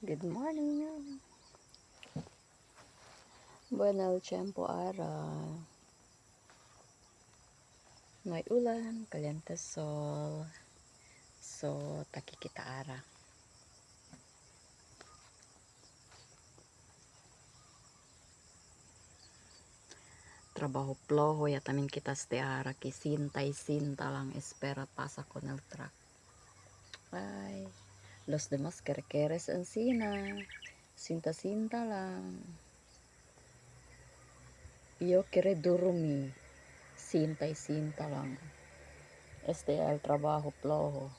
Good morning. Buenos tiempo ara. May ulan, kaliente sol. So, taki kita ara. Trabaho ploho ya tamin kita ste ara ki sinta lang espera pasa con el truck. Ay, los demás querequeres encina. Sinta lang. Yo quiere dormir. Sinta lang. Este el trabajo ploho.